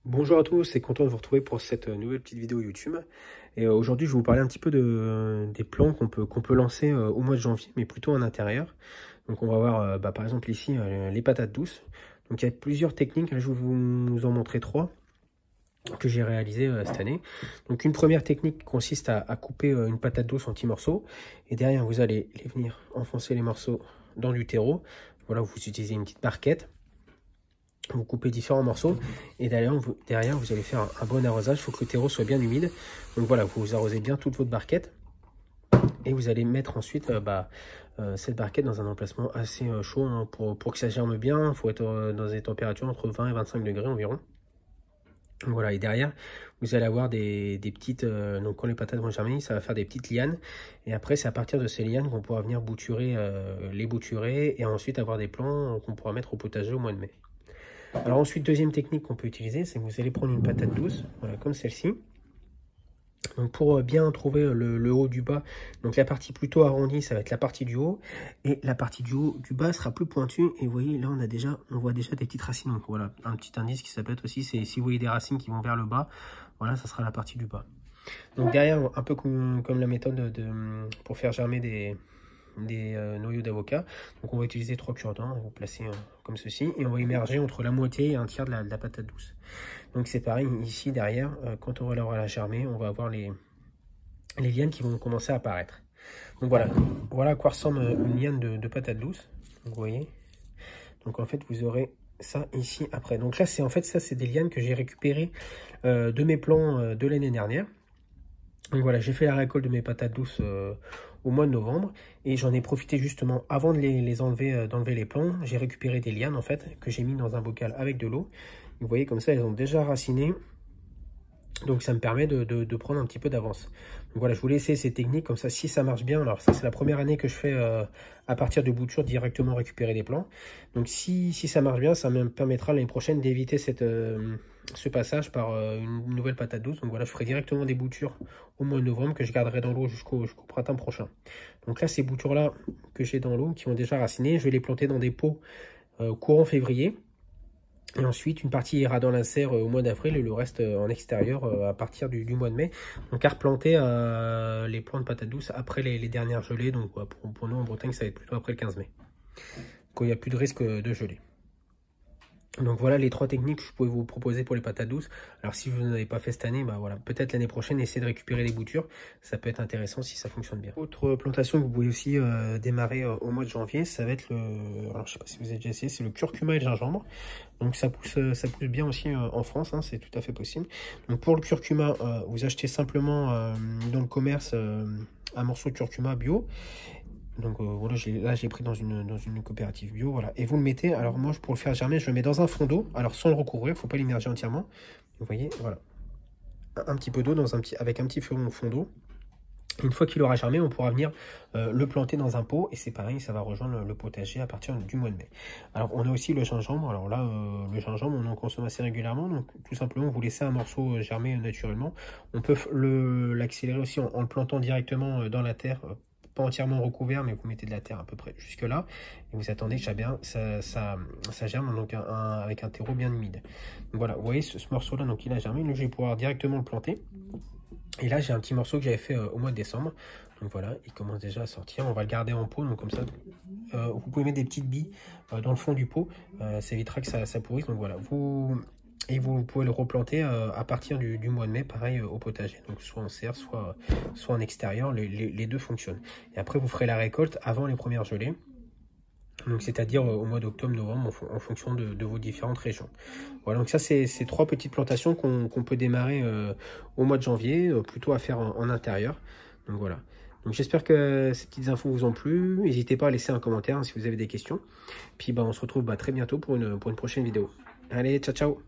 Bonjour à tous, c'est content de vous retrouver pour cette nouvelle petite vidéo YouTube. Et aujourd'hui, je vais vous parler un petit peu des plans qu'on peut lancer au mois de janvier, mais plutôt en intérieur. Donc on va voir par exemple ici les patates douces. Donc il y a plusieurs techniques, là je vais vous en montrer trois que j'ai réalisées cette année. Donc une première technique consiste à couper une patate douce en petits morceaux. Et derrière, vous allez venir enfoncer les morceaux dans du terreau. Voilà, vous utilisez une petite barquette. Vous coupez différents morceaux et derrière vous allez faire un bon arrosage. Il faut que le terreau soit bien humide. Donc voilà, vous arrosez bien toute votre barquette et vous allez mettre ensuite cette barquette dans un emplacement assez chaud hein, pour que ça germe bien. Il faut être dans des températures entre 20 et 25 degrés environ. Donc voilà, et derrière vous allez avoir des petites donc quand les patates vont germer, ça va faire des petites lianes et après c'est à partir de ces lianes qu'on pourra venir les bouturer et ensuite avoir des plants qu'on pourra mettre au potager au mois de mai. Alors ensuite, deuxième technique qu'on peut utiliser, c'est que vous allez prendre une patate douce, voilà, comme celle-ci. Donc pour bien trouver le haut du bas, donc la partie plutôt arrondie, ça va être la partie du haut, et la partie du haut du bas sera plus pointue. Et vous voyez, là on voit déjà des petites racines. Donc voilà, un petit indice qui s'appelle aussi, c'est si vous voyez des racines qui vont vers le bas, voilà, ça sera la partie du bas. Donc derrière, un peu comme la méthode pour faire germer des noyaux d'avocat. Donc on va utiliser 3 cure-dents, on va placer comme ceci et on va immerger entre la moitié et un tiers de la patate douce. Donc c'est pareil ici derrière, quand on aura germé, on va avoir les lianes qui vont commencer à apparaître. Donc voilà à quoi ressemble une liane de patate douce. Donc, vous voyez. Donc en fait vous aurez ça ici après. Donc là c'est en fait ça c'est des lianes que j'ai récupérées de mes plants de l'année dernière. Donc voilà, j'ai fait la récolte de mes patates douces au mois de novembre et j'en ai profité justement avant de les enlever, d'enlever les plants. J'ai récupéré des lianes en fait que j'ai mis dans un bocal avec de l'eau. Vous voyez comme ça, elles ont déjà raciné. Donc ça me permet de prendre un petit peu d'avance. Donc voilà, je voulais essayer ces techniques comme ça, si ça marche bien. Alors ça c'est la première année que je fais à partir de boutures directement récupérer des plants. Donc si ça marche bien, ça me permettra l'année prochaine d'éviter ce passage par une nouvelle patate douce. Donc voilà, je ferai directement des boutures au mois de novembre que je garderai dans l'eau jusqu'au printemps prochain. Donc là, ces boutures là que j'ai dans l'eau, qui ont déjà raciné, je vais les planter dans des pots courant février. Et ensuite, une partie ira dans la serre au mois d'avril et le reste en extérieur à partir du mois de mai. Donc à replanter les plants de patates douces après les dernières gelées. Donc pour nous en Bretagne, ça va être plutôt après le 15 mai. Quand il n'y a plus de risque de gelée. Donc voilà les 3 techniques que je pouvais vous proposer pour les patates douces. Alors si vous n'avez pas fait cette année, voilà, peut-être l'année prochaine, essayez de récupérer les boutures. Ça peut être intéressant si ça fonctionne bien. Autre plantation que vous pouvez aussi démarrer au mois de janvier, ça va être alors je sais pas si vous avez déjà essayé, c'est le curcuma et le gingembre. Donc ça pousse bien aussi en France, hein, c'est tout à fait possible. Donc pour le curcuma, vous achetez simplement dans le commerce un morceau de curcuma bio. Donc voilà, là j'ai pris dans une coopérative bio, voilà. Et vous le mettez, alors moi pour le faire germer, je le mets dans un fond d'eau, alors sans le recouvrir, il ne faut pas l'immerger entièrement. Vous voyez, voilà. Un petit peu d'eau avec un petit fond d'eau. Une fois qu'il aura germé, on pourra venir le planter dans un pot. Et c'est pareil, ça va rejoindre le potager à partir du mois de mai. Alors on a aussi le gingembre. Alors là, le gingembre, on en consomme assez régulièrement. Donc tout simplement, vous laissez un morceau germer naturellement. On peut l'accélérer aussi en le plantant directement dans la terre. Pas entièrement recouvert, mais vous mettez de la terre à peu près jusque là et vous attendez que ça germe donc avec un terreau bien humide. Donc voilà, vous voyez ce morceau là, donc il a germé. Là je vais pouvoir directement le planter. Et là j'ai un petit morceau que j'avais fait au mois de décembre. Donc voilà, il commence déjà à sortir. On va le garder en pot, donc comme ça vous pouvez mettre des petites billes dans le fond du pot, ça évitera que ça pourrisse. Donc voilà, vous pouvez le replanter à partir du mois de mai, pareil au potager. Donc soit en serre, soit en extérieur, les deux fonctionnent. Et après vous ferez la récolte avant les premières gelées. Donc c'est-à-dire au mois d'octobre-novembre en fonction de vos différentes régions. Voilà, donc ça c'est 3 petites plantations qu'on peut démarrer au mois de janvier, plutôt à faire en intérieur. Donc voilà. Donc j'espère que ces petites infos vous ont plu. N'hésitez pas à laisser un commentaire hein, si vous avez des questions. Puis on se retrouve très bientôt pour une prochaine vidéo. Allez, ciao ciao.